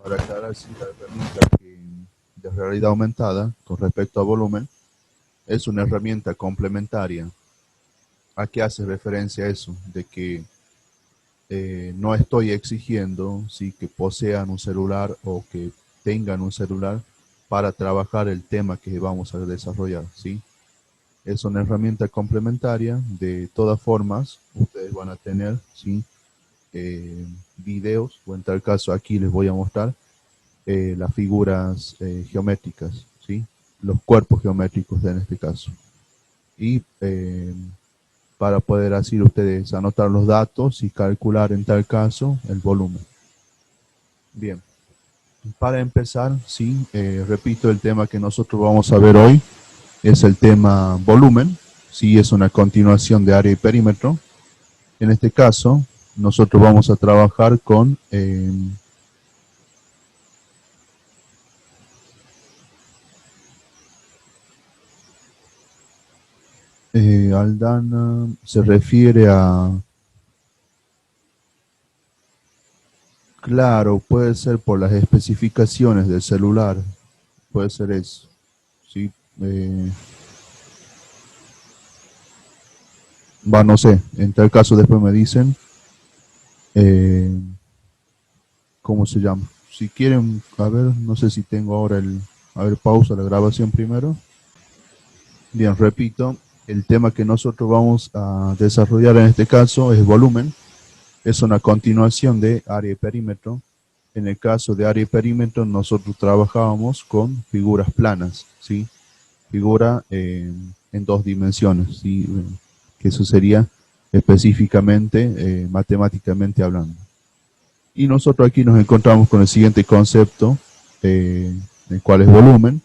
para aclarar si la herramienta de realidad aumentada con respecto a volumen es una herramienta complementaria. ¿A qué hace referencia eso? De que no estoy exigiendo ¿sí? que posean un celular o que tengan un celular para trabajar el tema que vamos a desarrollar, ¿sí? Es una herramienta complementaria. De todas formas, ustedes van a tener, ¿sí? Videos, o en tal caso aquí les voy a mostrar las figuras geométricas, ¿sí? Los cuerpos geométricos en este caso. Y para poder así ustedes anotar los datos y calcular en tal caso el volumen. Bien, para empezar, sí, repito, el tema que nosotros vamos a ver hoy es el tema volumen, sí, es una continuación de área y perímetro. En este caso, nosotros vamos a trabajar con Aldana, se refiere a... Claro, puede ser por las especificaciones del celular, puede ser eso, sí. No sé, en tal caso después me dicen eh, cómo se llama. Si quieren, a ver, no sé si tengo ahora a ver, pausa la grabación primero. Bien, repito, el tema que nosotros vamos a desarrollar en este caso es volumen. Es una continuación de área y perímetro. En el caso de área y perímetro, nosotros trabajábamos con figuras planas, ¿sí? Figura en dos dimensiones, ¿sí? Que eso sería específicamente, matemáticamente hablando. Y nosotros aquí nos encontramos con el siguiente concepto, el cual es volumen,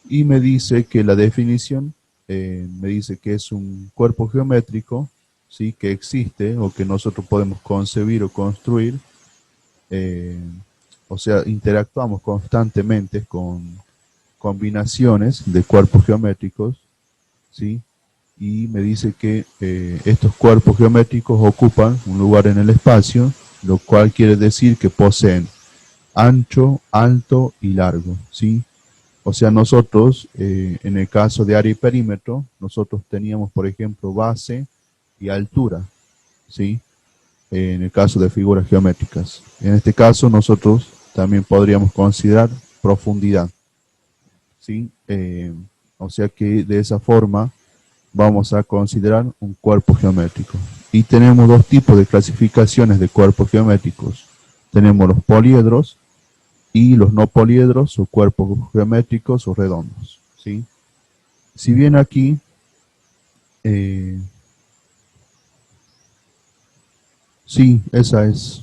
y me dice que la definición me dice que es un cuerpo geométrico, ¿sí? Que existe o que nosotros podemos concebir o construir, eh, o sea, interactuamos constantemente con combinaciones de cuerpos geométricos, ¿sí? Y me dice que estos cuerpos geométricos ocupan un lugar en el espacio, lo cual quiere decir que poseen ancho, alto y largo, ¿sí? O sea, nosotros, en el caso de área y perímetro, nosotros teníamos, por ejemplo, base y altura, ¿sí? En el caso de figuras geométricas. En este caso, nosotros también podríamos considerar profundidad, ¿sí? O sea que de esa forma vamos a considerar un cuerpo geométrico. Y tenemos dos tipos de clasificaciones de cuerpos geométricos. Tenemos los poliedros y los no poliedros o cuerpos geométricos o redondos, ¿sí? Si bien aquí sí, esa es.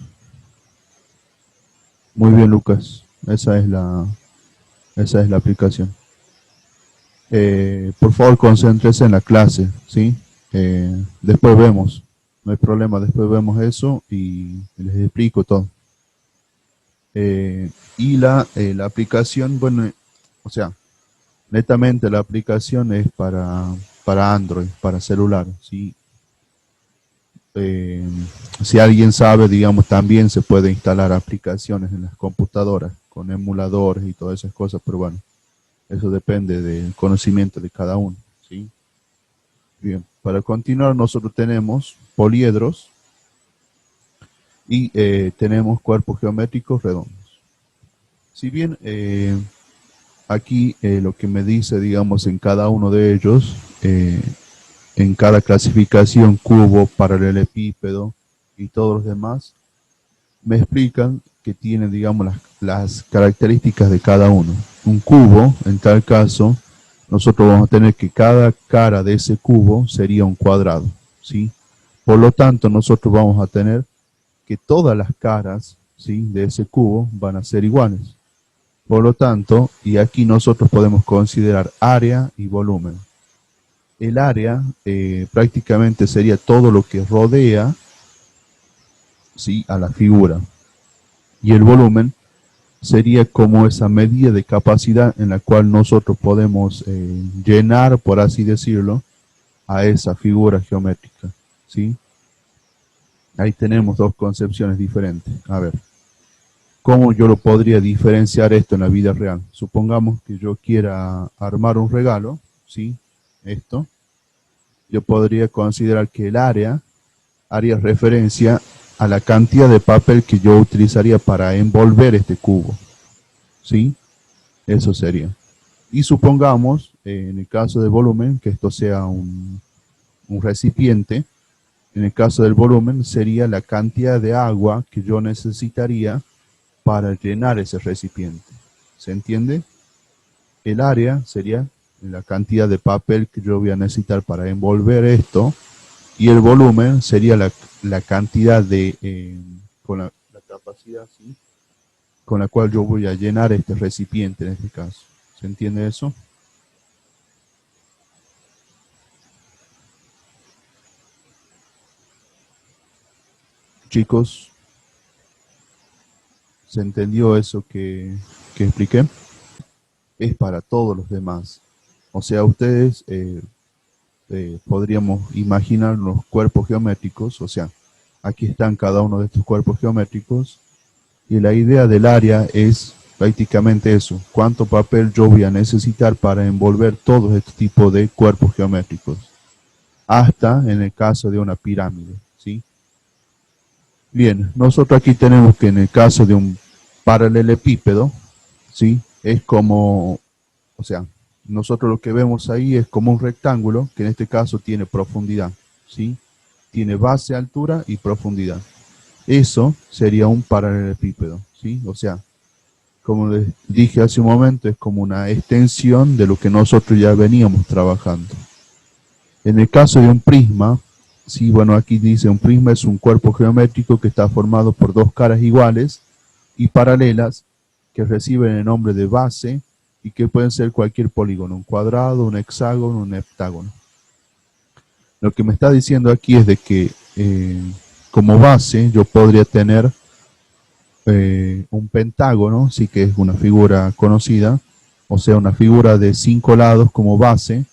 Muy bien, Lucas. Esa es la aplicación. Por favor, concéntrese en la clase, ¿sí? Después vemos. No hay problema, después vemos eso y les explico todo. Y la aplicación, bueno, o sea, netamente la aplicación es para Android, para celular, ¿sí? Eh, si alguien sabe, digamos, también se puede instalar aplicaciones en las computadoras con emuladores y todas esas cosas, pero bueno, eso depende del conocimiento de cada uno, ¿sí? Bien, para continuar nosotros tenemos poliedros y tenemos cuerpos geométricos redondos. Si bien aquí lo que me dice, digamos, en cada uno de ellos, en cada clasificación, cubo, paralelepípedo y todos los demás, me explican que tienen, digamos, las características de cada uno. Un cubo, en tal caso, nosotros vamos a tener que cada cara de ese cubo sería un cuadrado, ¿sí? Por lo tanto, nosotros vamos a tener que todas las caras, ¿sí? De ese cubo van a ser iguales. Por lo tanto, y aquí nosotros podemos considerar área y volumen. El área prácticamente sería todo lo que rodea, ¿sí? A la figura. Y el volumen sería como esa medida de capacidad en la cual nosotros podemos llenar, por así decirlo, a esa figura geométrica, ¿sí? Ahí tenemos dos concepciones diferentes. A ver, ¿Cómo yo lo podría diferenciar esto en la vida real? Supongamos que yo quiera armar un regalo, ¿sí? Esto, yo podría considerar que el área haría referencia a la cantidad de papel que yo utilizaría para envolver este cubo, ¿sí? Eso sería. Y supongamos, en el caso del volumen, que esto sea un recipiente. En el caso del volumen sería la cantidad de agua que yo necesitaría para llenar ese recipiente. ¿Se entiende? El área sería la cantidad de papel que yo voy a necesitar para envolver esto, y el volumen sería la cantidad de, con la capacidad, ¿sí?, con la cual yo voy a llenar este recipiente en este caso. ¿Se entiende eso? Chicos, ¿se entendió eso que expliqué? Es para todos los demás. O sea, ustedes podríamos imaginar los cuerpos geométricos, o sea, aquí están cada uno de estos cuerpos geométricos, y la idea del área es prácticamente eso: cuánto papel yo voy a necesitar para envolver todos estos tipos de cuerpos geométricos, hasta en el caso de una pirámide, ¿sí? Bien, nosotros aquí tenemos que en el caso de un paralelepípedo, ¿sí?, es como, o sea, nosotros lo que vemos ahí es como un rectángulo que en este caso tiene profundidad, ¿sí? Tiene base, altura y profundidad. Eso sería un paralelepípedo, ¿sí? O sea, como les dije hace un momento, es como una extensión de lo que nosotros ya veníamos trabajando. En el caso de un prisma, sí, bueno, aquí dice un prisma es un cuerpo geométrico que está formado por dos caras iguales y paralelas que reciben el nombre de base y que pueden ser cualquier polígono, un cuadrado, un hexágono, un heptágono. Lo que me está diciendo aquí es de que como base yo podría tener un pentágono, sí, que es una figura conocida, o sea, una figura de 5 lados como base,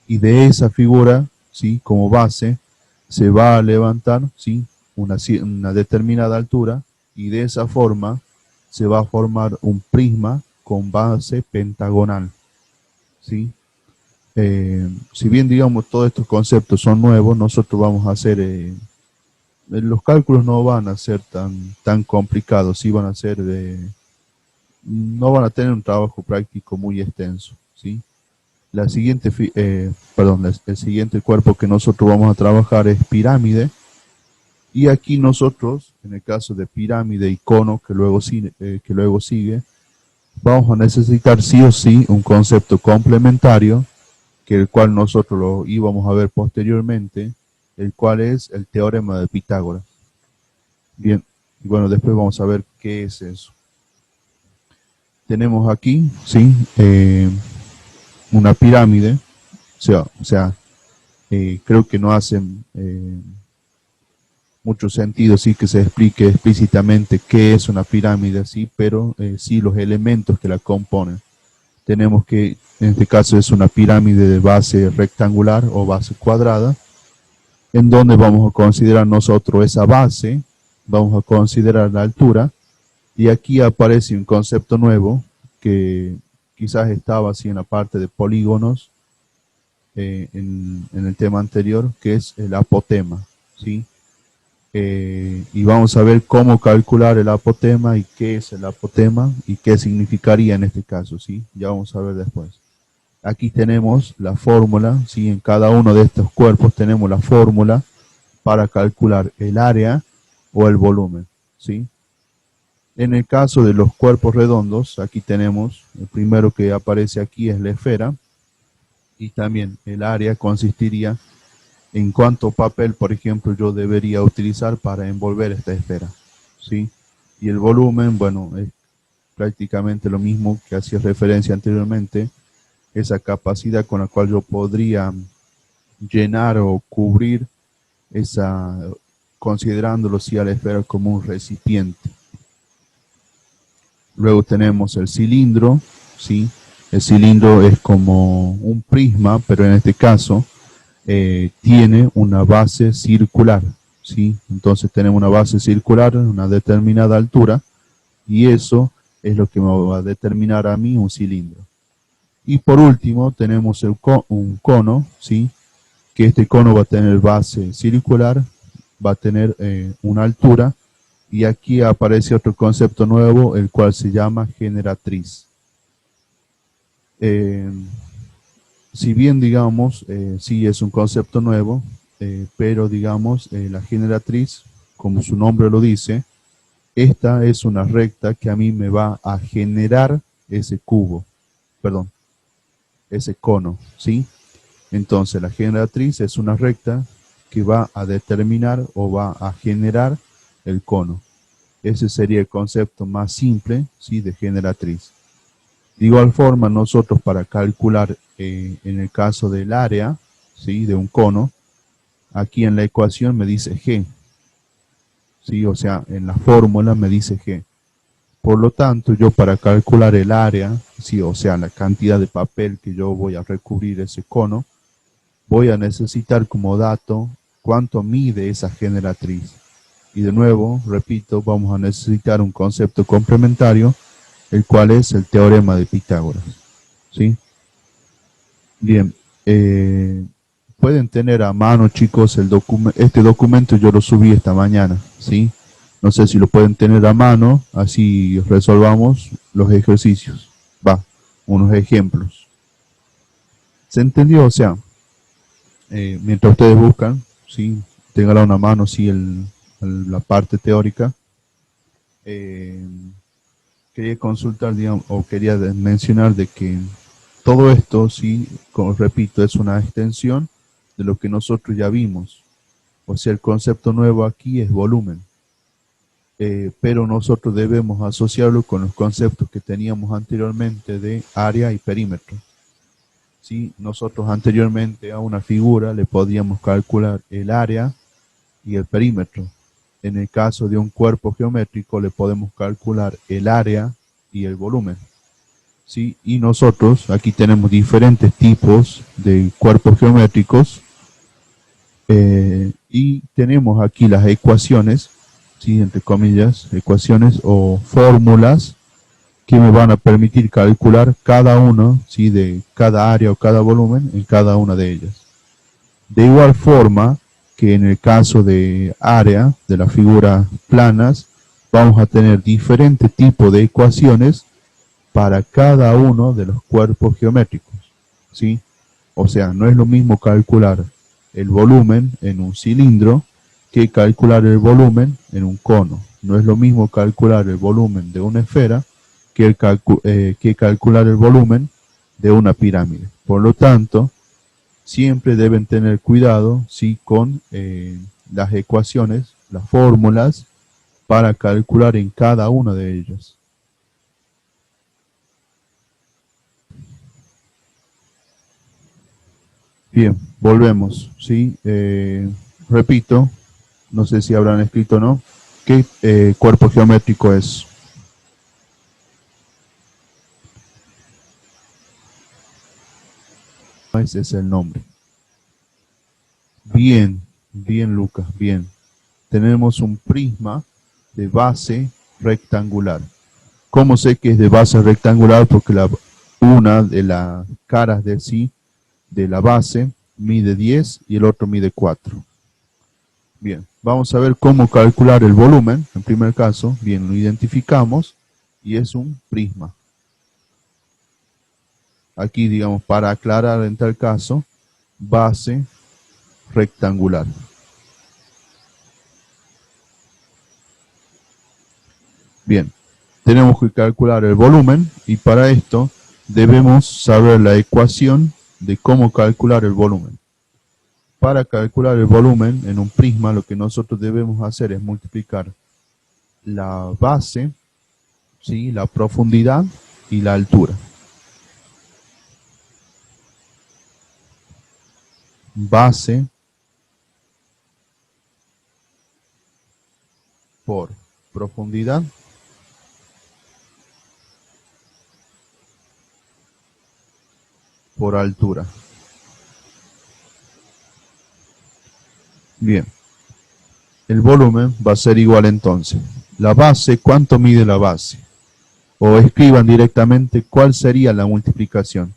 y de esa figura, sí, como base, se va a levantar, sí, una determinada altura, y de esa forma se va a formar un prisma con base pentagonal, ¿sí? Si bien, digamos, todos estos conceptos son nuevos, nosotros vamos a hacer, los cálculos no van a ser tan complicados, sí van a ser no van a tener un trabajo práctico muy extenso, ¿sí? El siguiente cuerpo que nosotros vamos a trabajar es pirámide, y aquí nosotros, en el caso de pirámide y cono, que luego sigue, vamos a necesitar sí o sí un concepto complementario, que el cual nosotros lo íbamos a ver posteriormente, el cual es el teorema de Pitágoras. Bien, y bueno, después vamos a ver qué es eso. Tenemos aquí, sí, una pirámide, creo que no hace mucho sentido, sí, que se explique explícitamente qué es una pirámide, sí, pero sí los elementos que la componen. Tenemos que, en este caso, es una pirámide de base rectangular o base cuadrada, en donde vamos a considerar nosotros esa base, vamos a considerar la altura, y aquí aparece un concepto nuevo que quizás estaba así en la parte de polígonos en el tema anterior, que es el apotema, ¿sí? Y vamos a ver cómo calcular el apotema y qué es el apotema y qué significaría en este caso, ¿sí? Ya vamos a ver después. Aquí tenemos la fórmula, ¿sí? En cada uno de estos cuerpos tenemos la fórmula para calcular el área o el volumen, ¿sí? En el caso de los cuerpos redondos, aquí tenemos, el primero que aparece aquí es la esfera, y también el área consistiría en cuánto papel, por ejemplo, yo debería utilizar para envolver esta esfera, ¿sí? Y el volumen, bueno, es prácticamente lo mismo que hacía referencia anteriormente, esa capacidad con la cual yo podría llenar o cubrir considerándolo sí a la esfera como un recipiente. Luego tenemos el cilindro, ¿sí? El cilindro es como un prisma, pero en este caso tiene una base circular, ¿sí? Entonces tenemos una base circular, una determinada altura, Y eso es lo que me va a determinar a mí un cilindro. Y por último tenemos un cono, ¿sí? Que este cono va a tener base circular, va a tener una altura, y aquí aparece otro concepto nuevo, el cual se llama generatriz. Eh, si bien, digamos, sí es un concepto nuevo, pero digamos, la generatriz, como su nombre lo dice, esta es una recta que a mí me va a generar ese cubo, perdón, ese cono, ¿sí? Entonces la generatriz es una recta que va a determinar o va a generar el cono. Ese sería el concepto más simple, ¿sí? De generatriz. De igual forma, nosotros para calcular, en el caso del área, ¿sí? De un cono, aquí en la ecuación me dice G, ¿sí? O sea, en la fórmula me dice G. Por lo tanto, yo para calcular el área, ¿sí? O sea, la cantidad de papel que yo voy a recubrir ese cono, voy a necesitar como dato cuánto mide esa generatriz. Y de nuevo, repito, vamos a necesitar un concepto complementario, el cual es el teorema de Pitágoras, ¿sí? Bien, pueden tener a mano, chicos, este documento yo lo subí esta mañana, ¿sí? No sé si lo pueden tener a mano, así resolvamos los ejercicios. Va, unos ejemplos. ¿Se entendió? O sea, mientras ustedes buscan, ¿sí? Tengan a una mano, sí, la parte teórica. Eh, Quería consultar, digamos, o quería mencionar de que todo esto, sí, como repito, es una extensión de lo que nosotros ya vimos. O sea, el concepto nuevo aquí es volumen. Pero nosotros debemos asociarlo con los conceptos que teníamos anteriormente de área y perímetro. ¿Sí? Nosotros anteriormente a una figura le podíamos calcular el área y el perímetro. En el caso de un cuerpo geométrico le podemos calcular el área y el volumen. ¿Sí? Y nosotros aquí tenemos diferentes tipos de cuerpos geométricos, y tenemos aquí las ecuaciones, ¿sí? Entre comillas, ecuaciones o fórmulas que me van a permitir calcular cada uno, ¿sí? De cada área o cada volumen en cada una de ellas. De igual forma que en el caso de área, de las figuras planas, vamos a tener diferentes tipos de ecuaciones para cada uno de los cuerpos geométricos, ¿sí? O sea, no es lo mismo calcular el volumen en un cilindro que calcular el volumen en un cono. No es lo mismo calcular el volumen de una esfera que calcular el volumen de una pirámide. Por lo tanto, siempre deben tener cuidado, ¿sí? Con las ecuaciones, las fórmulas para calcular en cada una de ellas. Bien, volvemos, ¿sí? Repito, no sé si habrán escrito o no, ¿qué cuerpo geométrico es? Ese es el nombre. Bien, bien, Lucas, bien. Tenemos un prisma de base rectangular. ¿Cómo sé que es de base rectangular? Porque una de las caras de sí, de la base, mide 10 y el otro mide 4. Bien, vamos a ver cómo calcular el volumen. En primer caso, bien, lo identificamos y es un prisma. Aquí, digamos, para aclarar en tal caso, base rectangular. Bien, tenemos que calcular el volumen y para esto debemos saber la ecuación de cómo calcular el volumen. Para calcular el volumen en un prisma, lo que nosotros debemos hacer es multiplicar la base, ¿sí? La profundidad y la altura. Base por profundidad por altura. Bien, el volumen va a ser igual entonces la base, ¿cuánto mide la base? O escriban directamente cuál sería la multiplicación.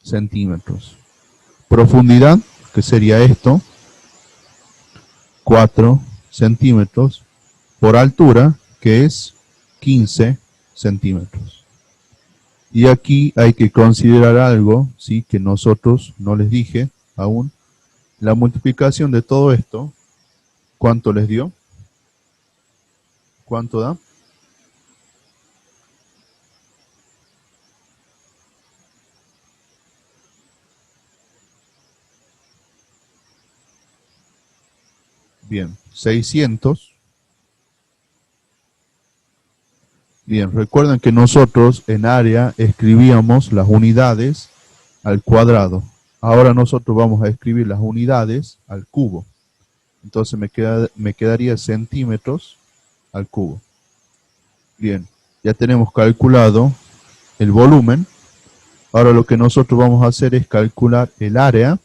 Centímetros. Profundidad, que sería esto, 4 centímetros, por altura, que es 15 centímetros. Y aquí hay que considerar algo, ¿sí? Que nosotros no les dije aún. La multiplicación de todo esto, ¿cuánto les dio? ¿Cuánto da? Bien, 600. Bien, recuerden que nosotros en área escribíamos las unidades al cuadrado. Ahora nosotros vamos a escribir las unidades al cubo. Entonces me quedaría centímetros al cubo. Bien, ya tenemos calculado el volumen. Ahora lo que nosotros vamos a hacer es calcular el área.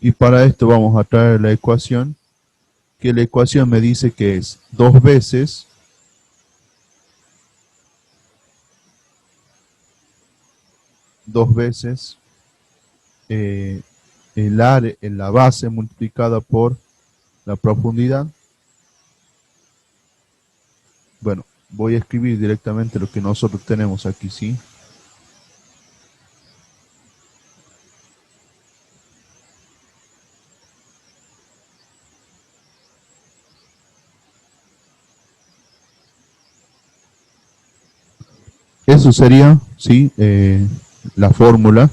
Y para esto vamos a traer la ecuación, que la ecuación me dice que es 2 veces eh, el área, la base multiplicada por la profundidad. Bueno, voy a escribir directamente lo que nosotros tenemos aquí, ¿sí? Eso sería, ¿sí? La fórmula.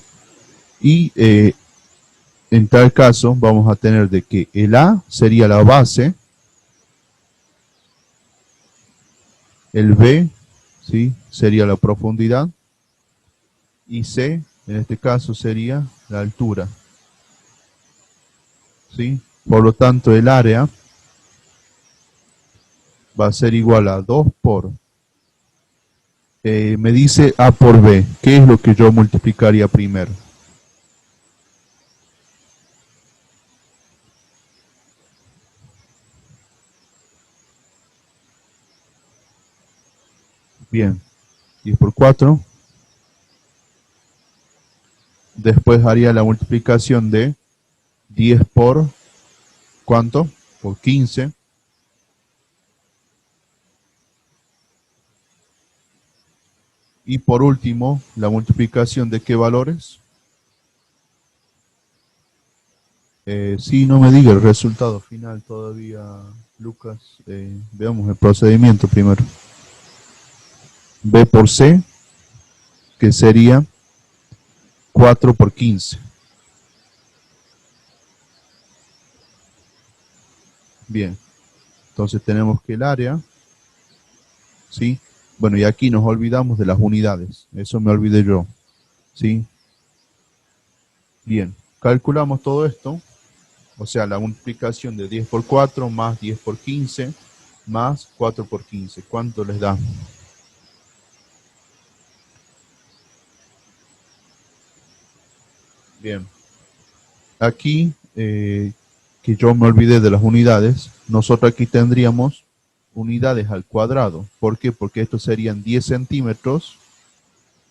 Y en tal caso vamos a tener de que el A sería la base, el B, ¿sí? Sería la profundidad, y C, en este caso, sería la altura, ¿sí? Por lo tanto, el área va a ser igual a 2 por, me dice A por B. ¿Qué es lo que yo multiplicaría primero? Bien, 10 por 4. Después haría la multiplicación de 10 por, ¿cuánto? Por 15. Y por último, la multiplicación de qué valores. Sí, no me diga el resultado final todavía, Lucas. Veamos el procedimiento primero. B por C, que sería 4 por 15. Bien, entonces tenemos que el área, ¿sí? Bueno, y aquí nos olvidamos de las unidades. Eso me olvidé yo, ¿sí? Bien, calculamos todo esto. O sea, la multiplicación de 10 por 4 más 10 por 15 más 4 por 15. ¿Cuánto les da? Bien. Aquí, que yo me olvidé de las unidades, nosotros aquí tendríamos unidades al cuadrado. ¿Por qué? Porque estos serían 10 centímetros.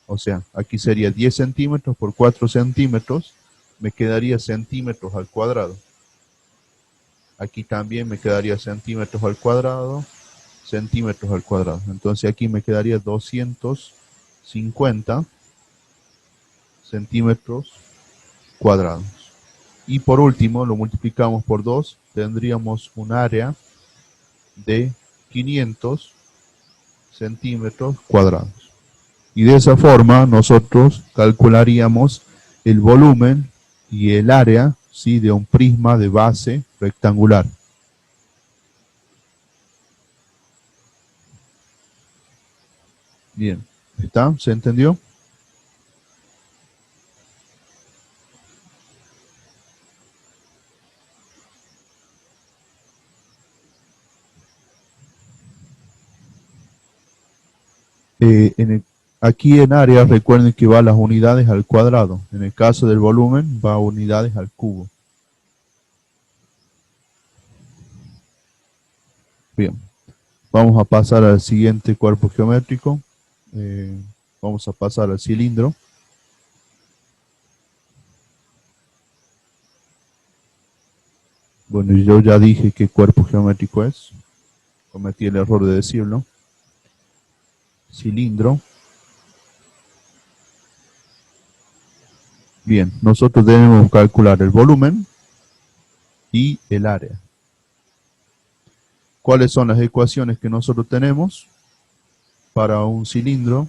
O sea, aquí sería 10 centímetros por 4 centímetros. Me quedaría centímetros al cuadrado. Aquí también me quedaría centímetros al cuadrado, centímetros al cuadrado. Entonces aquí me quedaría 250 centímetros cuadrados. Y por último, lo multiplicamos por 2, tendríamos un área de 500 centímetros cuadrados. Y de esa forma nosotros calcularíamos el volumen y el área, ¿sí? De un prisma de base rectangular. Bien, ¿está? ¿Se entendió? En el Aquí en área recuerden que va las unidades al cuadrado. En el caso del volumen va a unidades al cubo. Bien, vamos a pasar al siguiente cuerpo geométrico. Vamos a pasar al cilindro. Bueno, yo ya dije qué cuerpo geométrico es. Cometí el error de decirlo. Cilindro. Bien, nosotros debemos calcular el volumen y el área. ¿Cuáles son las ecuaciones que nosotros tenemos para un cilindro?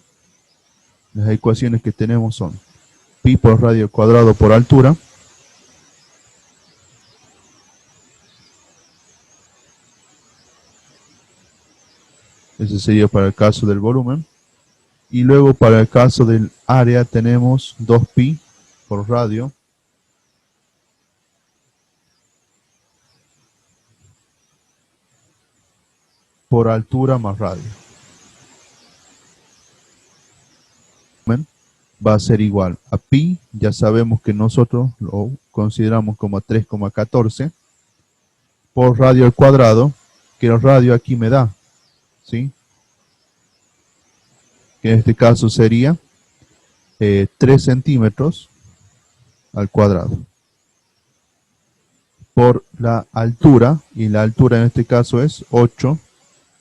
Las ecuaciones que tenemos son pi por radio cuadrado por altura. Ese sería para el caso del volumen. Y luego para el caso del área tenemos 2pi por radio por altura más radio. Va a ser igual a pi, ya sabemos que nosotros lo consideramos como 3,14 por radio al cuadrado, que el radio aquí me da, ¿sí? Que en este caso sería 3 centímetros al cuadrado por la altura, y la altura en este caso es 8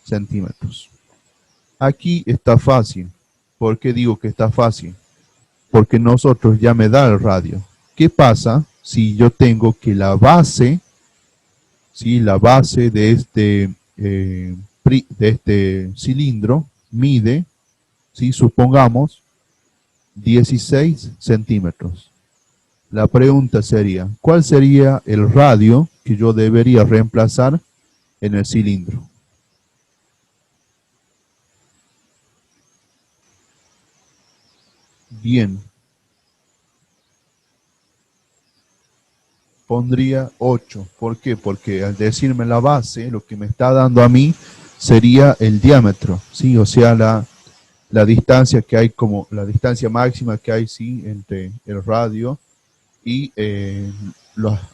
centímetros. Aquí está fácil. ¿Por qué digo que está fácil? Porque nosotros ya me da el radio. ¿Qué pasa si yo tengo que la base, ¿sí? La base de este cilindro mide, ¿sí? Supongamos 16 centímetros. La pregunta sería, ¿cuál sería el radio que yo debería reemplazar en el cilindro? Bien, pondría 8. ¿Por qué? Porque al decirme la base, lo que me está dando a mí sería el diámetro, ¿sí? O sea, la distancia que hay, como la distancia máxima que hay, ¿sí? Entre el radio y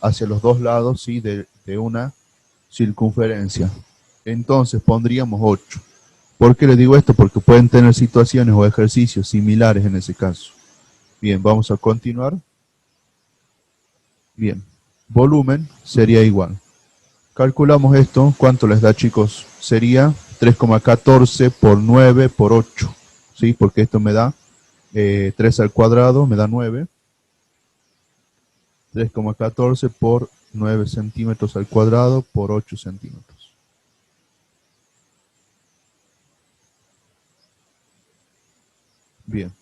hacia los dos lados, ¿sí? De una circunferencia. Entonces pondríamos 8. ¿Por qué le digo esto? Porque pueden tener situaciones o ejercicios similares en ese caso. Bien, vamos a continuar. Bien, volumen sería igual. Calculamos esto, ¿cuánto les da, chicos? Sería 3,14 por 9 por 8, ¿sí? Porque esto me da 3 al cuadrado, me da 9. 3,14 por 9 centímetros al cuadrado por 8 centímetros. Bien,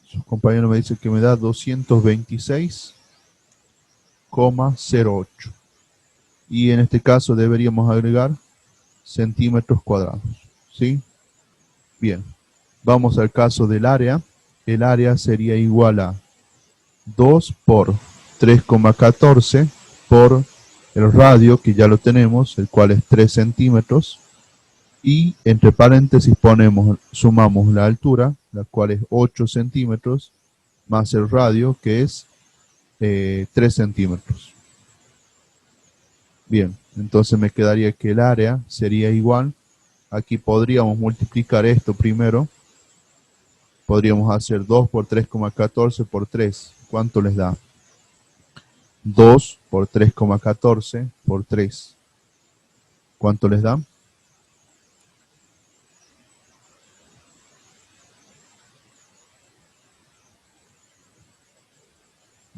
su compañero me dice que me da 226,08. Y en este caso deberíamos agregar centímetros cuadrados, ¿sí? Bien, vamos al caso del área. El área sería igual a 2 por 3,14 por el radio, que ya lo tenemos, el cual es 3 centímetros. Y entre paréntesis sumamos la altura, la cual es 8 centímetros, más el radio, que es 3 centímetros. Bien, entonces me quedaría que el área sería igual. Aquí podríamos multiplicar esto primero. Podríamos hacer 2 por 3,14 por 3. ¿Cuánto les da? 2 por 3,14 por 3. ¿Cuánto les da?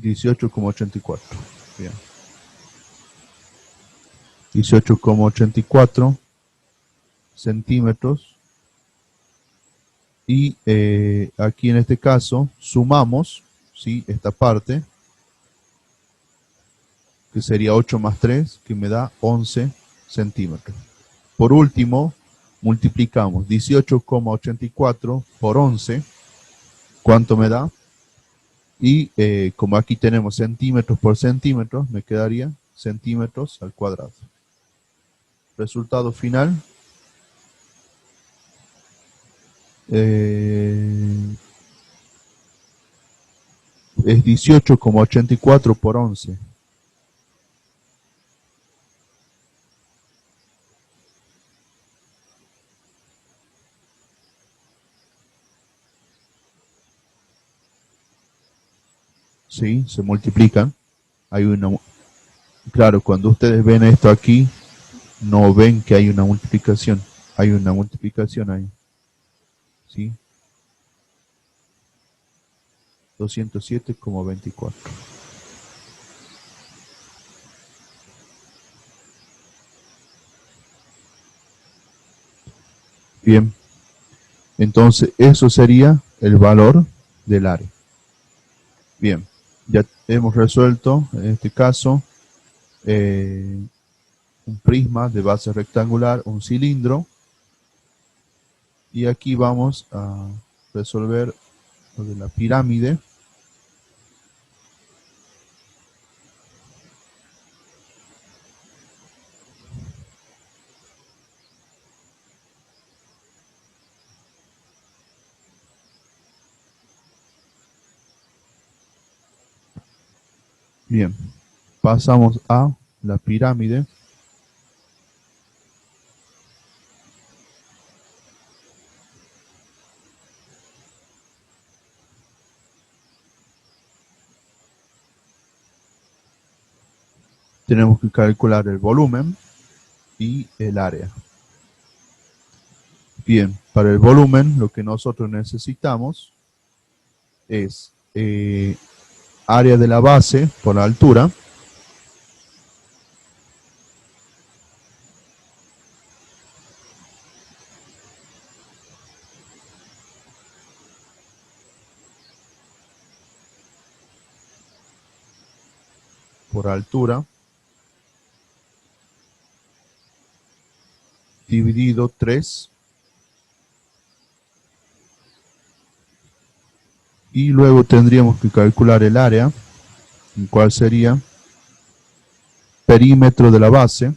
18,84. Bien. 18,84 centímetros. Y aquí en este caso sumamos, ¿sí? Esta parte, que sería 8 más 3, que me da 11 centímetros. Por último, multiplicamos 18,84 por 11. ¿Cuánto me da? Y como aquí tenemos centímetros por centímetros, me quedaría centímetros al cuadrado. Resultado final. Eh, es 18,84 por 11. Sí, se multiplican. Hay una, claro, cuando ustedes ven esto aquí, no ven que hay una multiplicación. Hay una multiplicación ahí. ¿Sí? 207,24. Bien, entonces eso sería el valor del área. Bien, ya hemos resuelto en este caso eh, un prisma de base rectangular, un cilindro, y aquí vamos a resolver lo de la pirámide. Bien, pasamos a la pirámide. Tenemos que calcular el volumen y el área. Bien, para el volumen lo que nosotros necesitamos es área de la base por la altura, por altura, dividido 3, y luego tendríamos que calcular el área, el cual sería perímetro de la base,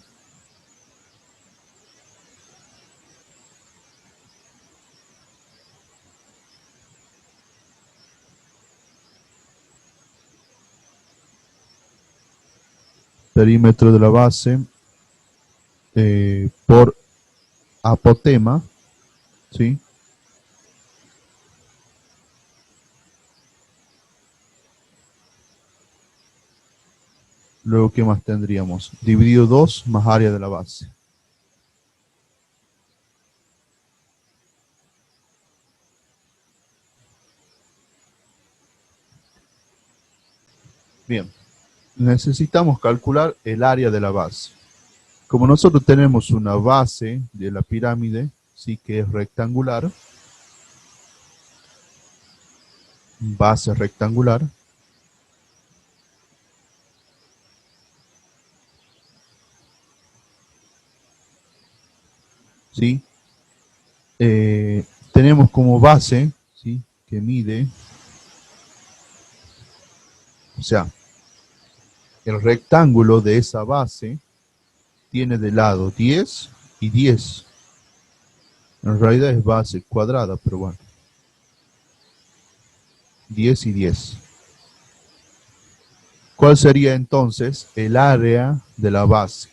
perímetro de la base por apotema, ¿sí? Luego, ¿qué más tendríamos? Dividido 2 más área de la base. Bien, necesitamos calcular el área de la base. Como nosotros tenemos una base de la pirámide, sí que es rectangular, base rectangular, ¿sí? Tenemos como base, ¿sí? Que mide, o sea, el rectángulo de esa base tiene de lado 10 y 10. En realidad es base cuadrada, pero bueno, 10 y 10. ¿Cuál sería entonces el área de la base?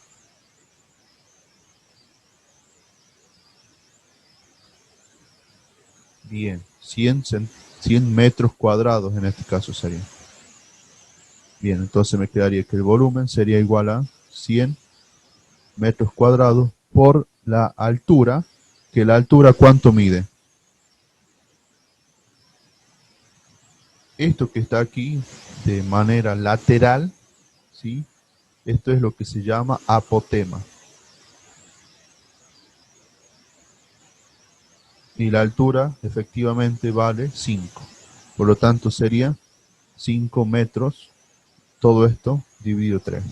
Bien, 100 metros cuadrados en este caso sería. Bien, entonces me quedaría que el volumen sería igual a 100 metros cuadrados por la altura, que la altura ¿cuánto mide? Esto que está aquí de manera lateral, ¿sí? Esto es lo que se llama apotema. Y la altura efectivamente vale 5. Por lo tanto sería 5 metros, todo esto dividido 3.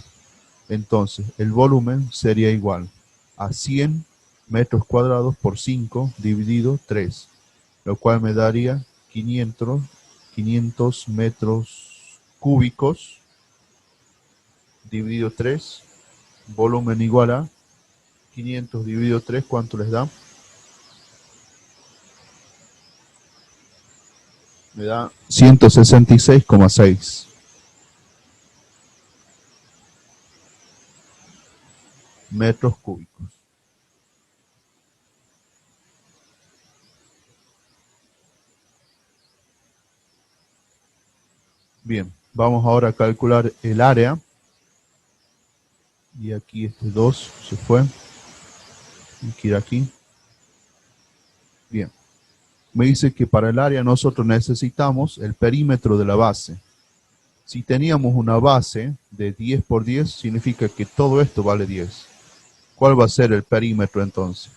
Entonces el volumen sería igual a 100 metros cuadrados por 5 dividido 3, lo cual me daría 500 metros cúbicos dividido 3, volumen igual a 500 dividido 3, ¿cuánto les da? me da 166,6 metros cúbicos. Bien, vamos ahora a calcular el área. Y aquí este 2 se fue. Hay que ir aquí. Bien. Me dice que para el área nosotros necesitamos el perímetro de la base. Si teníamos una base de 10 por 10, significa que todo esto vale 10. ¿Cuál va a ser el perímetro entonces?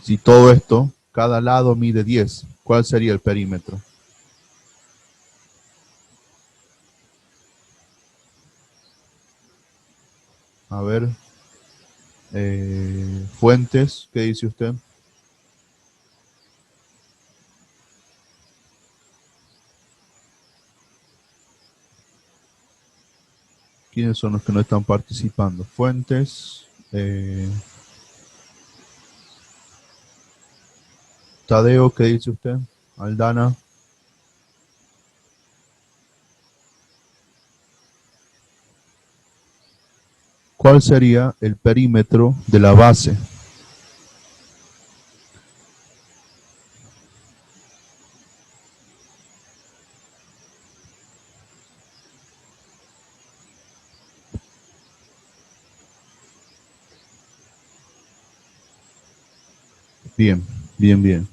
Si todo esto, cada lado mide 10, ¿cuál sería el perímetro? A ver, Fuentes, ¿qué dice usted? ¿Quiénes son los que no están participando? Fuentes, Tadeo, ¿qué dice usted? Aldana. ¿Cuál sería el perímetro de la base? Bien, bien, bien.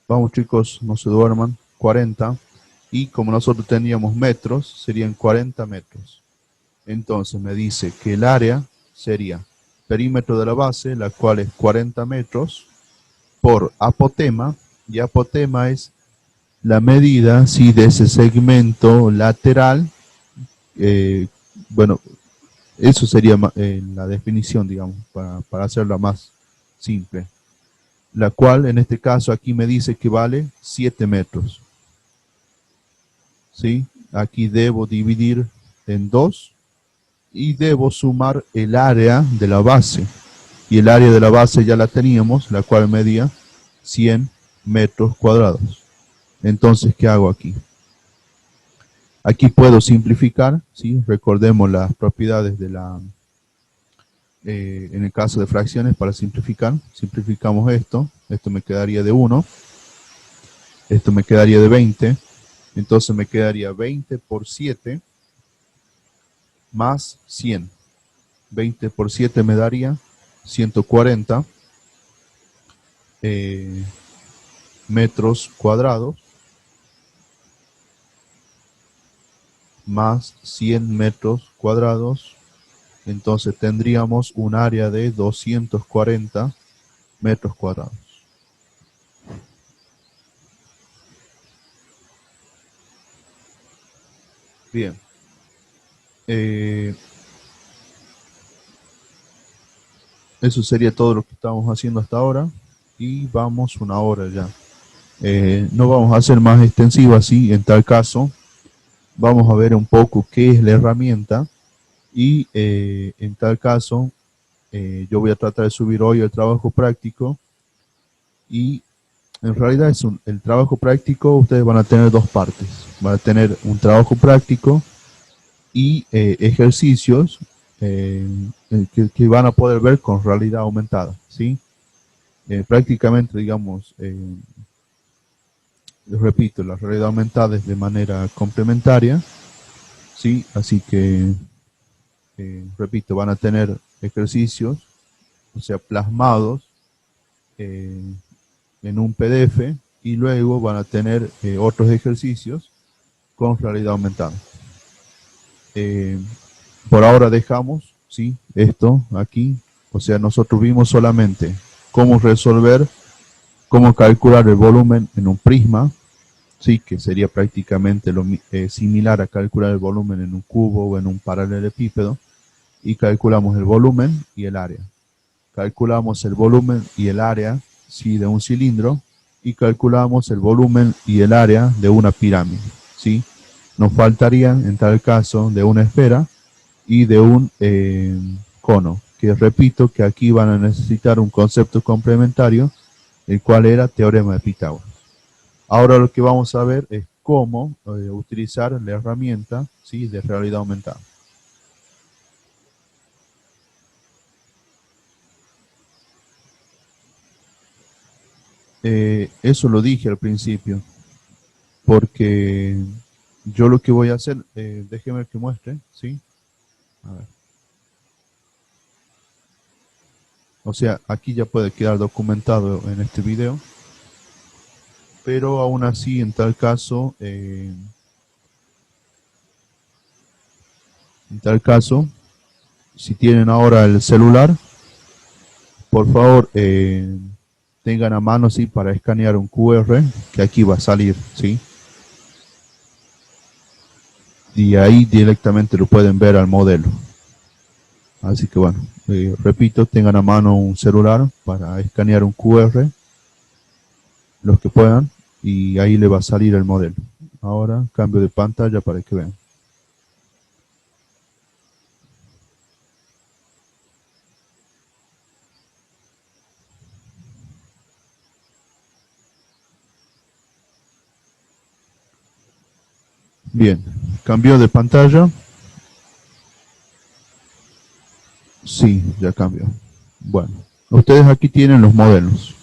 Vamos chicos, no se duerman. 40. Y como nosotros teníamos metros, serían 40 metros. Entonces me dice que el área sería perímetro de la base, la cual es 40 metros, por apotema. Y apotema es la medida, ¿sí?, de ese segmento lateral. Bueno, eso sería la definición, digamos, para hacerla más simple. La cual, en este caso, aquí me dice que vale 7 metros. ¿Sí? Aquí debo dividir en 2 y debo sumar el área de la base. Y el área de la base ya la teníamos, la cual medía 100 metros cuadrados. Entonces, ¿qué hago aquí? Aquí puedo simplificar, ¿sí? Recordemos las propiedades de la... en el caso de fracciones, para simplificar, simplificamos esto. Esto me quedaría de 1. Esto me quedaría de 20. Entonces me quedaría 20 por 7 más 100. 20 por 7 me daría 140 metros cuadrados más 100 metros cuadrados. Entonces tendríamos un área de 240 metros cuadrados. Bien. Eso sería todo lo que estamos haciendo hasta ahora. Y vamos una hora ya. No vamos a hacer más extensivo así. En tal caso, vamos a ver un poco qué es la herramienta. Y en tal caso, yo voy a tratar de subir hoy el trabajo práctico. Y en realidad el trabajo práctico, ustedes van a tener dos partes. Van a tener un trabajo práctico y ejercicios que van a poder ver con realidad aumentada, ¿sí? Prácticamente, digamos, repito, la realidad aumentada es de manera complementaria, ¿sí? Así que, repito, van a tener ejercicios, o sea, plasmados en un PDF, y luego van a tener otros ejercicios con realidad aumentada. Por ahora dejamos, ¿sí?, esto aquí. O sea, nosotros vimos solamente cómo resolver, cómo calcular el volumen en un prisma, ¿sí?, que sería prácticamente similar a calcular el volumen en un cubo o en un paralelepípedo. Y calculamos el volumen y el área. Calculamos el volumen y el área, ¿sí?, de un cilindro, y calculamos el volumen y el área de una pirámide, ¿sí? Nos faltarían, en tal caso, de una esfera y de un cono, que repito que aquí van a necesitar un concepto complementario, el cual era teorema de Pitágoras. Ahora lo que vamos a ver es cómo utilizar la herramienta, ¿sí?, de realidad aumentada. Eso lo dije al principio, porque yo lo que voy a hacer, déjeme que muestre, ¿sí? A ver. O sea, aquí ya puede quedar documentado en este video, pero aún así, en tal caso, si tienen ahora el celular, por favor, tengan a mano, sí, para escanear un QR que aquí va a salir, ¿sí? Y ahí directamente lo pueden ver al modelo. Así que bueno, repito, tengan a mano un celular para escanear un QR, los que puedan, y ahí le va a salir el modelo. Ahora cambio de pantalla para que vean. Bien, cambió de pantalla. Sí, ya cambió. Bueno, ustedes aquí tienen los modelos.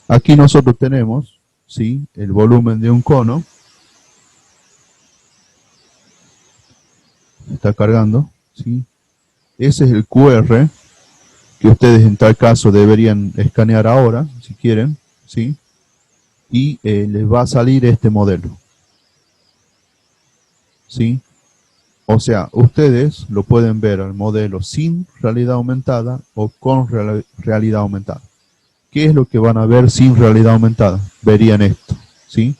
Aquí nosotros tenemos, sí, el volumen de un cono. Está cargando, sí. Ese es el QR que ustedes en tal caso deberían escanear ahora, si quieren, sí. Y les va a salir este modelo, sí. O sea, ustedes lo pueden ver al modelo sin realidad aumentada o con realidad aumentada. ¿Qué es lo que van a ver sin realidad aumentada? Verían esto, ¿sí?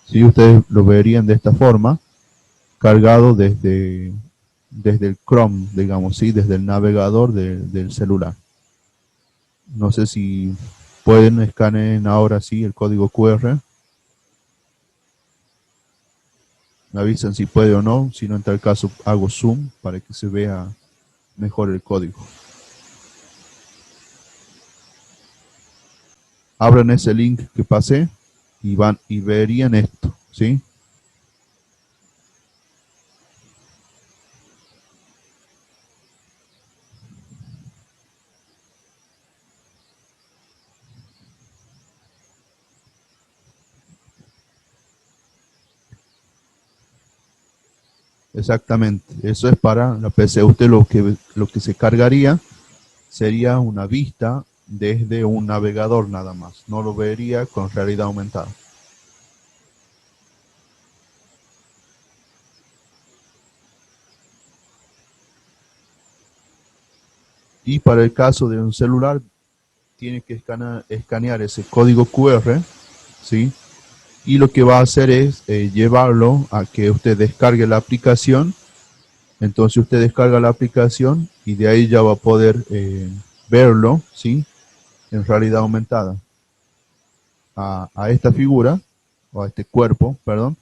Sí, ustedes lo verían de esta forma, cargado desde el Chrome, digamos, ¿sí? Desde el navegador del celular. No sé si pueden escanear ahora sí el código QR. Me avisan si puede o no, si no en tal caso hago zoom para que se vea mejor el código. Abran ese link que pasé y van y verían esto, ¿sí? Exactamente, eso es para la PC. Usted lo que se cargaría sería una vista desde un navegador nada más, no lo vería con realidad aumentada. Y para el caso de un celular, tiene que escanear ese código QR, ¿sí? Y lo que va a hacer es llevarlo a que usted descargue la aplicación. Entonces usted descarga la aplicación y de ahí ya va a poder verlo, ¿sí? En realidad aumentada. A esta figura, o a este cuerpo, perdón,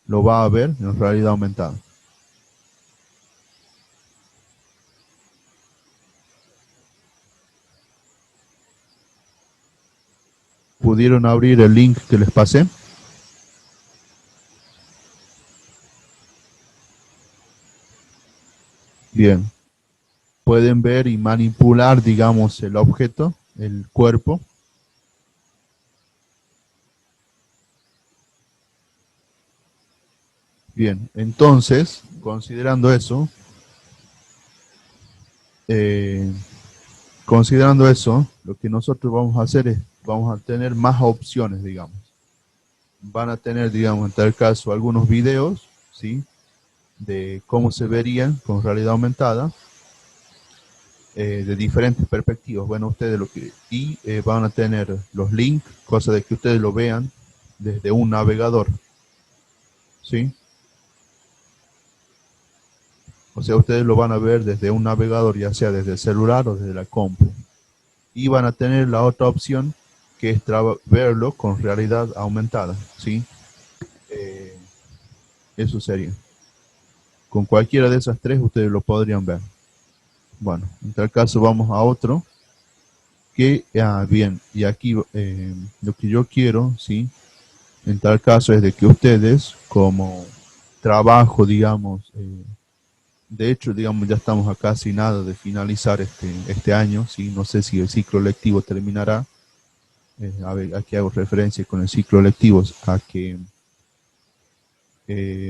lo va a ver en realidad aumentada. ¿Pudieron abrir el link que les pasé? Bien. Pueden ver y manipular, digamos, el objeto, el cuerpo. Bien, entonces, eh, considerando eso, lo que nosotros vamos a hacer es, vamos a tener más opciones, digamos. Van a tener, digamos, en tal caso, algunos videos, ¿sí? De cómo se verían con realidad aumentada, de diferentes perspectivas. Bueno, ustedes van a tener los links, cosa de que ustedes lo vean desde un navegador, ¿sí? O sea, ustedes lo van a ver desde un navegador, ya sea desde el celular o desde la compu. Y van a tener la otra opción, que es verlo con realidad aumentada, ¿sí? Eh, Eso sería. Con cualquiera de esas tres ustedes lo podrían ver. Bueno, en tal caso vamos a otro. Bien, y aquí lo que yo quiero, ¿sí? En tal caso es de que ustedes, como trabajo, digamos, de hecho, digamos, ya estamos a casi nada de finalizar este año, ¿sí? No sé si el ciclo lectivo terminará. A ver, aquí hago referencia con el ciclo lectivo a que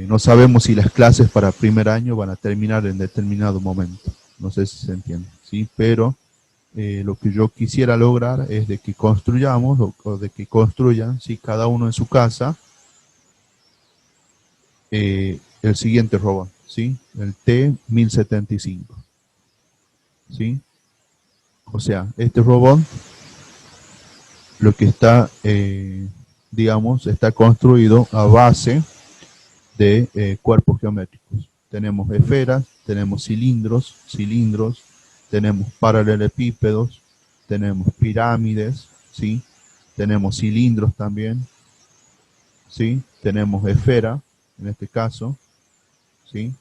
no sabemos si las clases para primer año van a terminar en determinado momento. No sé si se entiende, ¿sí? Pero lo que yo quisiera lograr es de que construyamos o de que construyan, ¿sí? Cada uno en su casa, el siguiente robot, ¿sí? El T-1075, ¿sí? O sea, este robot lo que está, digamos, está construido a base de cuerpos geométricos. Tenemos esferas, tenemos cilindros, tenemos paralelepípedos, tenemos pirámides, ¿sí? Tenemos cilindros también, ¿sí? Tenemos esfera, en este caso, ¿sí?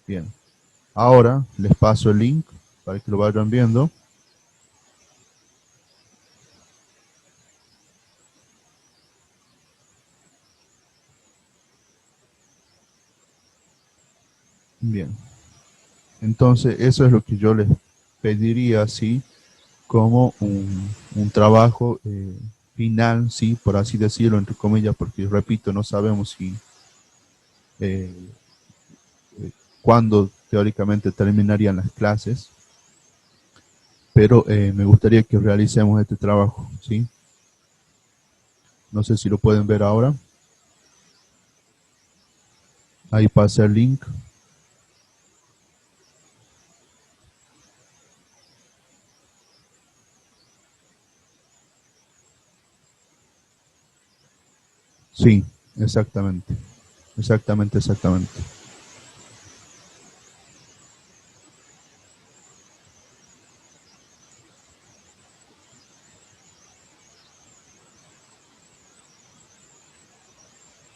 Bien. Ahora les paso el link para que lo vayan viendo. Bien. Entonces, eso es lo que yo les pediría, así como un trabajo final, sí, por así decirlo, entre comillas, porque repito, no sabemos si eh, cuándo teóricamente terminarían las clases, pero me gustaría que realicemos este trabajo, sí. No sé si lo pueden ver ahora. Ahí pasa el link. Sí, exactamente, exactamente.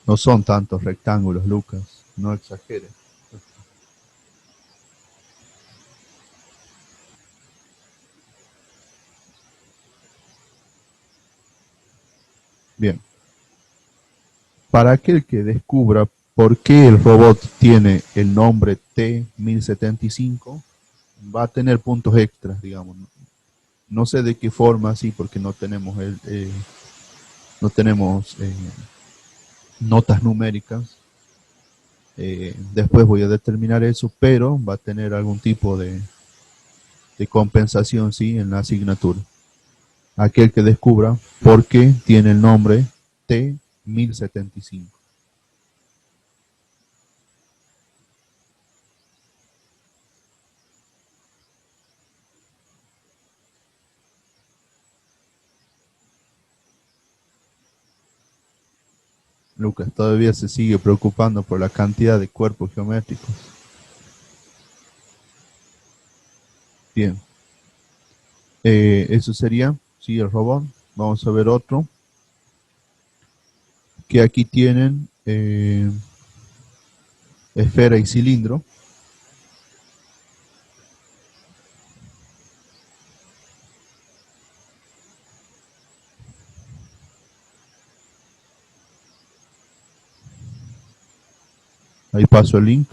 No son tantos rectángulos, Lucas, no exageres. Bien, para aquel que descubra por qué el robot tiene el nombre T-1075, va a tener puntos extras, digamos. No sé de qué forma, sí, porque no tenemos notas numéricas. Después voy a determinar eso, pero va a tener algún tipo de compensación, sí, en la asignatura. Aquel que descubra por qué tiene el nombre T-1075. Lucas todavía se sigue preocupando por la cantidad de cuerpos geométricos. Bien, eso sería, sí, el robot. Vamos a ver otro, que aquí tienen esfera y cilindro. Ahí paso el link.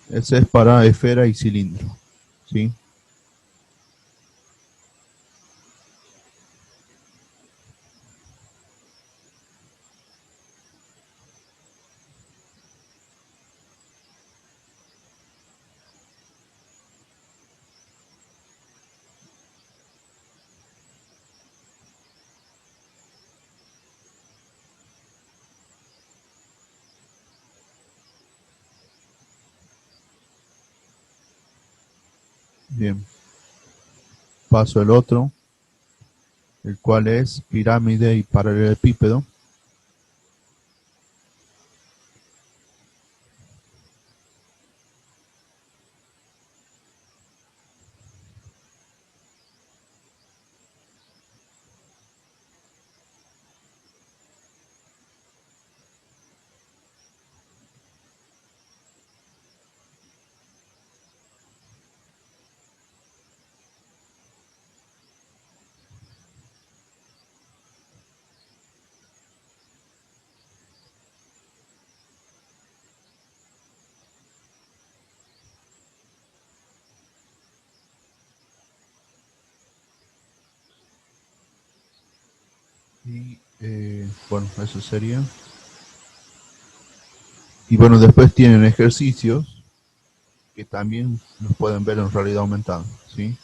Ese es para esfera y cilindro, ¿sí? Bien, paso el otro, el cual es pirámide y paralelepípedo. Y bueno, eso sería. Y bueno, después tienen ejercicios que también los pueden ver en realidad aumentada, ¿sí?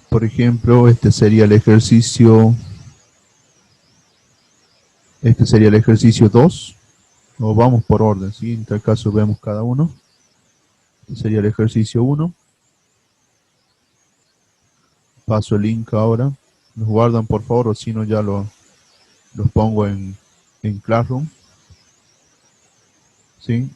Por ejemplo, este sería el ejercicio 2, o vamos por orden, ¿sí? En tal caso vemos cada uno. Este sería el ejercicio 1. Paso el link ahora. Los guardan por favor, o si no ya los pongo en Classroom, ¿sí?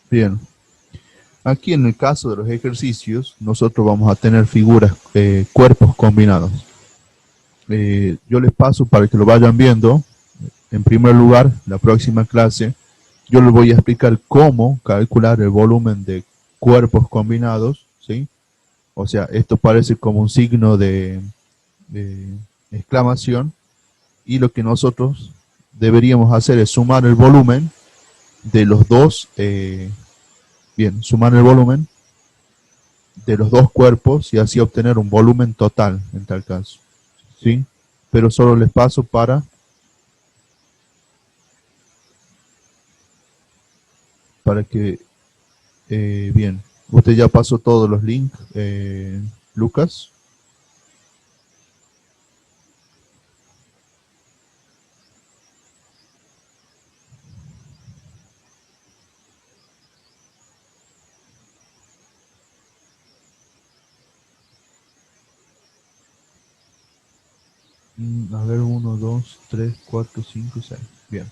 Bien. Aquí en el caso de los ejercicios, nosotros vamos a tener figuras, cuerpos combinados. Yo les paso para que lo vayan viendo. En primer lugar, la próxima clase, yo les voy a explicar cómo calcular el volumen de cuerpos combinados, ¿sí? O sea, esto parece como un signo de exclamación, y lo que nosotros deberíamos hacer es sumar el volumen de los dos, sumar el volumen de los dos cuerpos y así obtener un volumen total en tal caso, ¿sí? Pero solo les paso para que, bien, usted ya pasó todos los links, Lucas. A ver, uno, 2, 3, 4, 5, 6. Bien.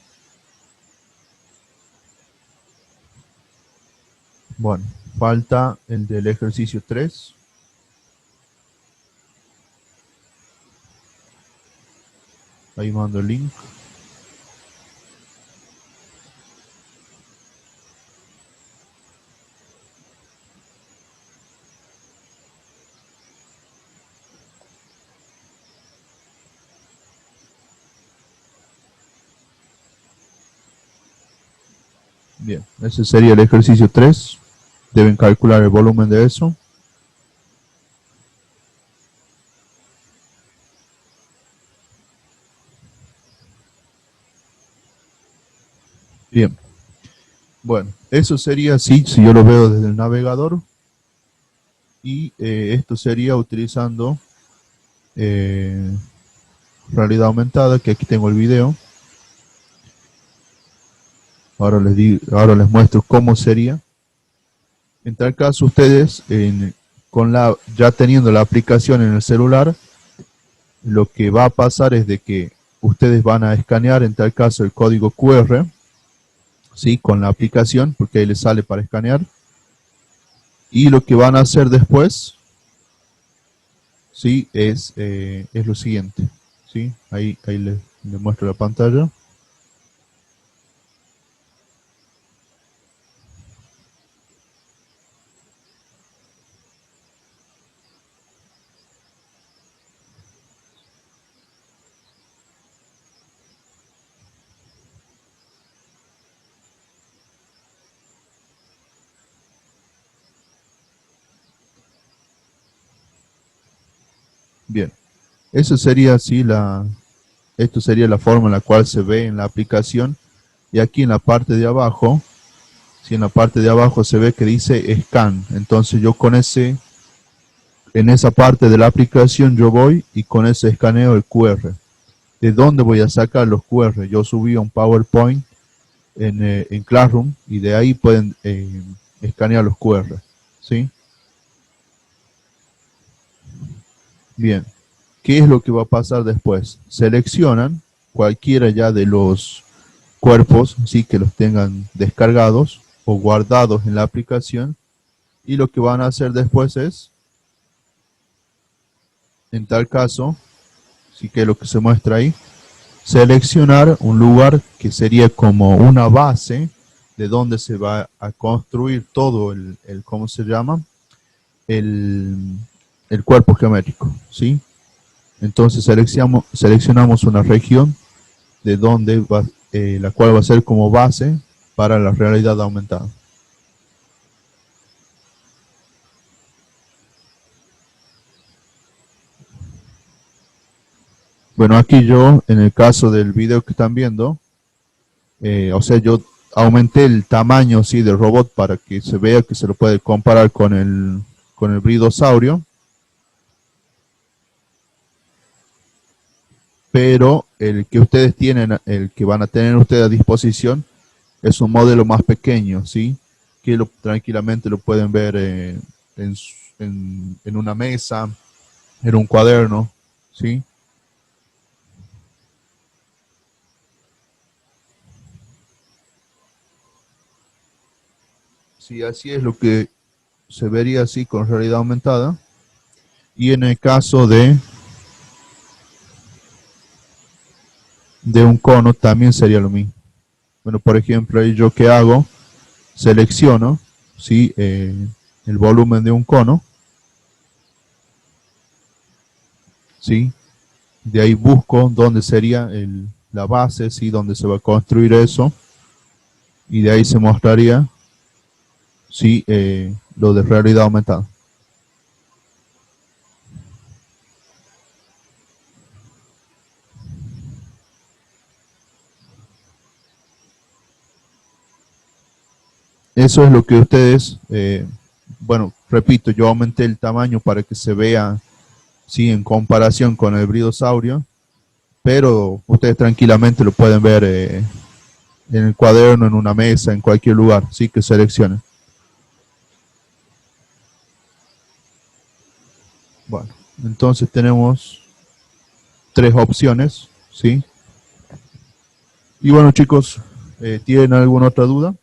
Bueno, falta el del ejercicio 3. Ahí mando el link. Bien, ese sería el ejercicio 3. Deben calcular el volumen de eso. Bien, bueno, eso sería así si yo lo veo desde el navegador. Y esto sería utilizando eh, realidad aumentada, que aquí tengo el video. Ahora les muestro cómo sería. En tal caso, ustedes, ya teniendo la aplicación en el celular, lo que va a pasar es de que ustedes van a escanear, en tal caso, el código QR, ¿sí? Con la aplicación, porque ahí les sale para escanear. Y lo que van a hacer después, ¿sí? Es lo siguiente, ¿sí? Ahí les muestro la pantalla. Bien, eso sería así esto sería la forma en la cual se ve en la aplicación. Y aquí en la parte de abajo, si en la parte de abajo se ve que dice scan, entonces yo en esa parte de la aplicación yo voy y con ese escaneo el QR. ¿De dónde voy a sacar los QR? Yo subí un PowerPoint en Classroom y de ahí pueden escanear los QR, ¿sí? Bien, ¿qué es lo que va a pasar después? Seleccionan cualquiera ya de los cuerpos, sí, que los tengan descargados o guardados en la aplicación. Y lo que van a hacer después es, en tal caso, sí que lo que se muestra ahí, seleccionar un lugar que sería como una base de donde se va a construir todo ¿cómo se llama? El, el cuerpo geométrico, ¿sí? Entonces seleccionamos una región de donde va, la cual va a ser como base para la realidad aumentada. Bueno, aquí yo, en el caso del video que están viendo, o sea, yo aumenté el tamaño sí, del robot para que se vea que se lo puede comparar con el bridosaurio, pero el que ustedes tienen, el que van a tener ustedes a disposición, es un modelo más pequeño, ¿sí? Que tranquilamente lo pueden ver en una mesa, en un cuaderno, ¿sí? Sí, así es lo que se vería así con realidad aumentada. Y en el caso de un cono también sería lo mismo. Bueno, por ejemplo, ahí yo qué hago, selecciono, ¿sí? El volumen de un cono, ¿sí? De ahí busco dónde sería la base, ¿sí? Donde se va a construir eso. Y de ahí se mostraría, ¿sí? Lo de realidad aumentada. Eso es lo que ustedes, bueno, repito, yo aumenté el tamaño para que se vea, sí, en comparación con el bridosaurio, pero ustedes tranquilamente lo pueden ver en el cuaderno, en una mesa, en cualquier lugar, sí, que seleccionen. Bueno, entonces tenemos tres opciones, sí. Y bueno, chicos, ¿tienen alguna otra duda?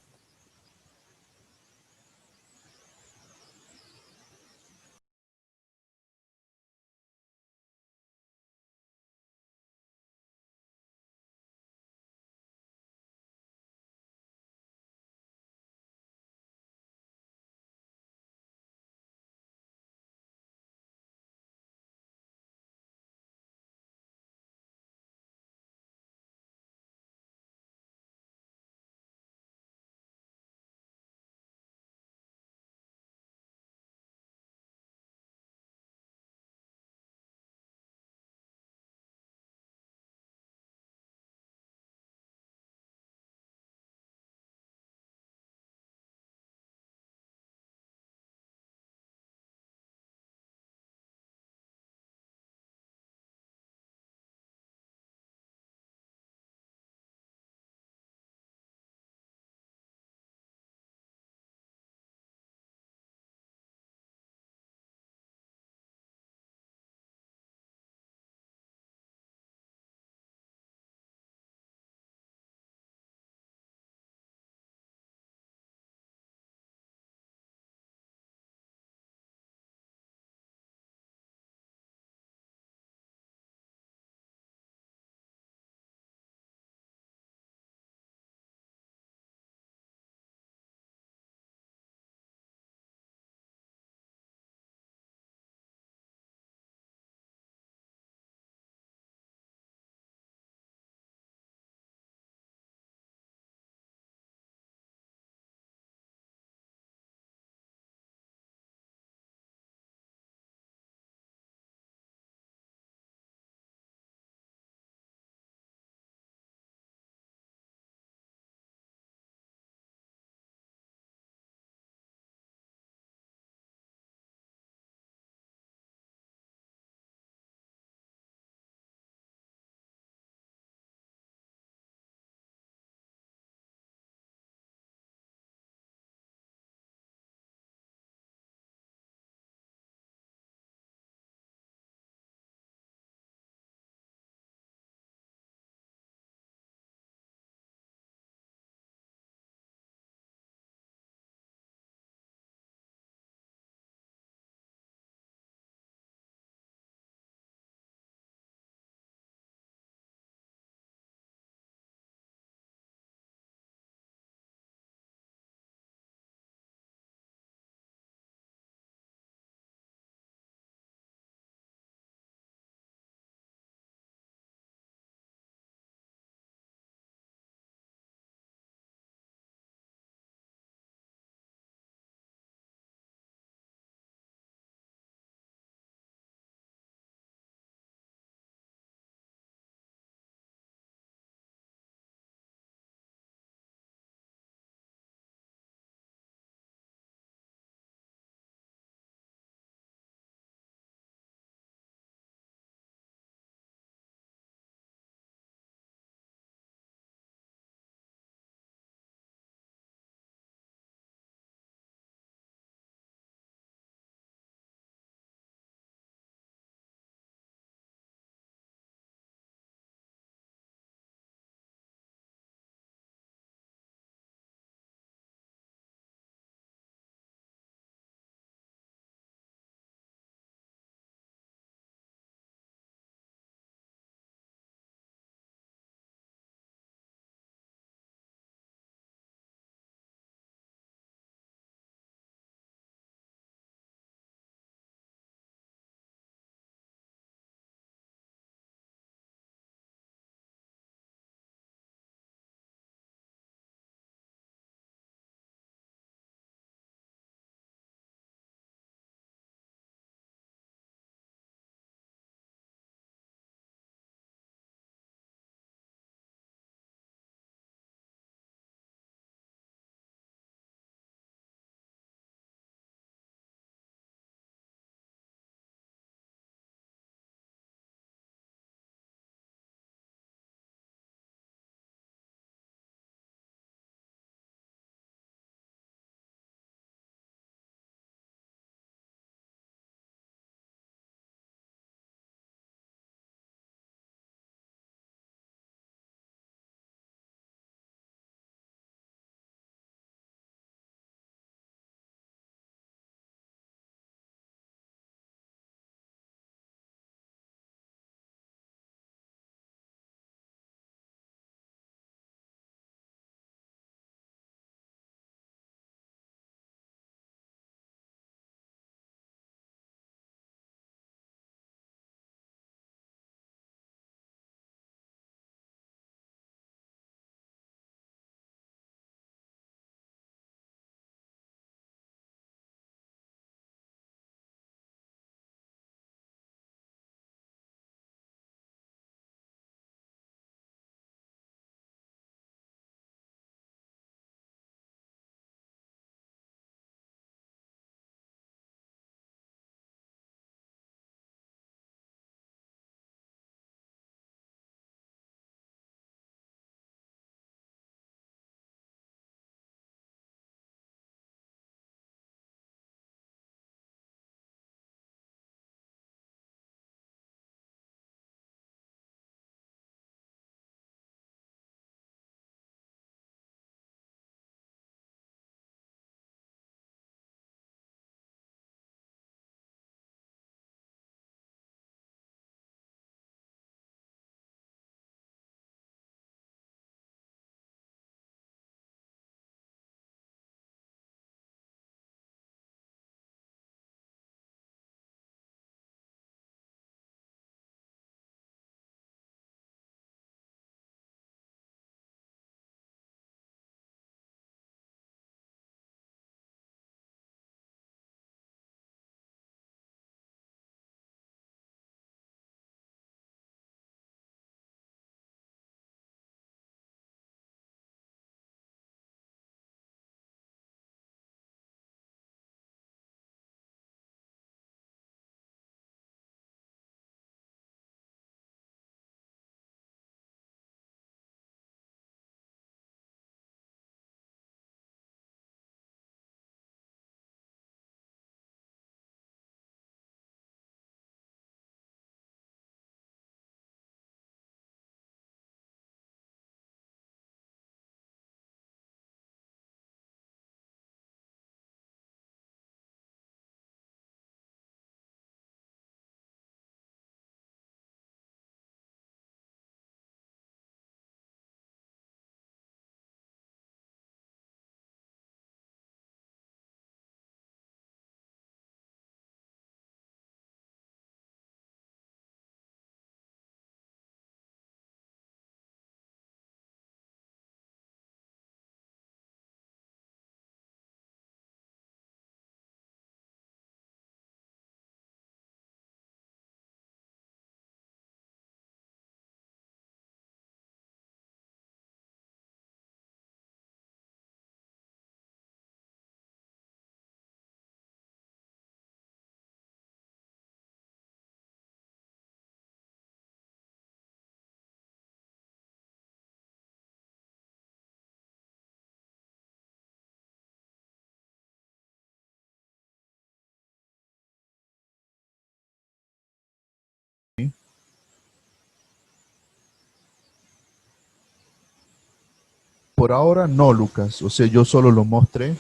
Por ahora no, Lucas. O sea, yo solo lo mostré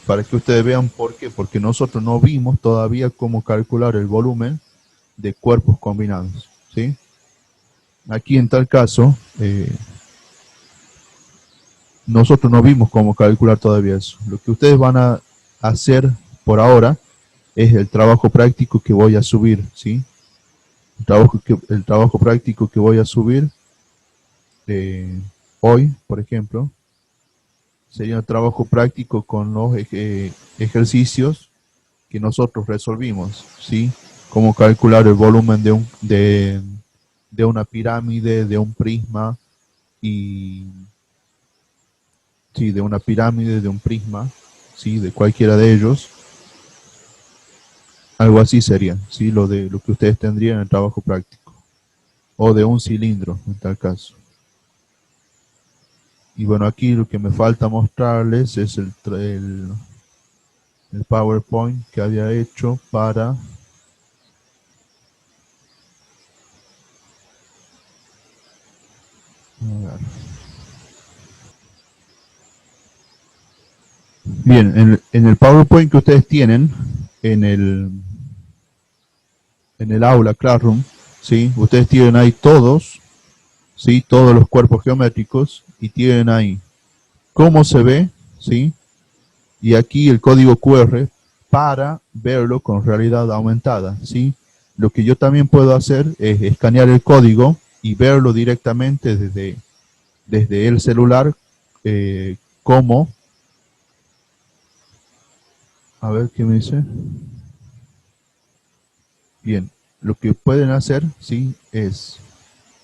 para que ustedes vean por qué. Porque nosotros no vimos todavía cómo calcular el volumen de cuerpos combinados, ¿sí? Aquí en tal caso, nosotros no vimos cómo calcular todavía eso. Lo que ustedes van a hacer por ahora es el trabajo práctico que voy a subir, ¿sí? El trabajo práctico que voy a subir hoy, por ejemplo, sería un trabajo práctico con los ejercicios que nosotros resolvimos, ¿sí? Cómo calcular el volumen de una pirámide, de un prisma y sí, de una pirámide, de un prisma, sí, de cualquiera de ellos, algo así sería, sí, lo que ustedes tendrían en el trabajo práctico, o de un cilindro en tal caso. Y bueno, aquí lo que me falta mostrarles es el PowerPoint que había hecho para a ver. Bien, en el PowerPoint que ustedes tienen en en el aula Classroom, ¿sí? Ustedes tienen ahí todos, ¿sí? Todos los cuerpos geométricos y tienen ahí cómo se ve, ¿sí? Y aquí el código QR para verlo con realidad aumentada, ¿sí? Lo que yo también puedo hacer es escanear el código y verlo directamente desde el celular, como, a ver qué me dice. Bien, lo que pueden hacer, ¿sí? Es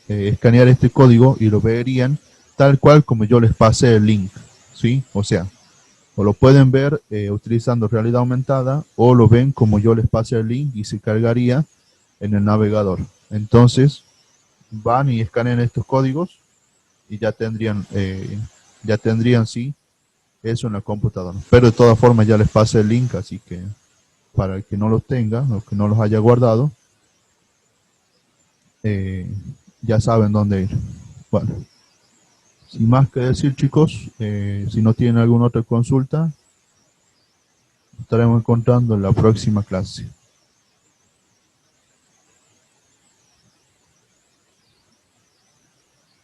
escanear este código y lo verían tal cual como yo les pasé el link, ¿sí? O sea, o lo pueden ver utilizando realidad aumentada o lo ven como yo les pasé el link y se cargaría en el navegador. Entonces, van y escanean estos códigos y ya tendrían, sí, eso en la computadora. Pero de todas formas ya les pasé el link, así que para el que no los tenga, o que no los haya guardado, eh, ya saben dónde ir. Bueno, sin más que decir, chicos, si no tienen alguna otra consulta, estaremos encontrando en la próxima clase.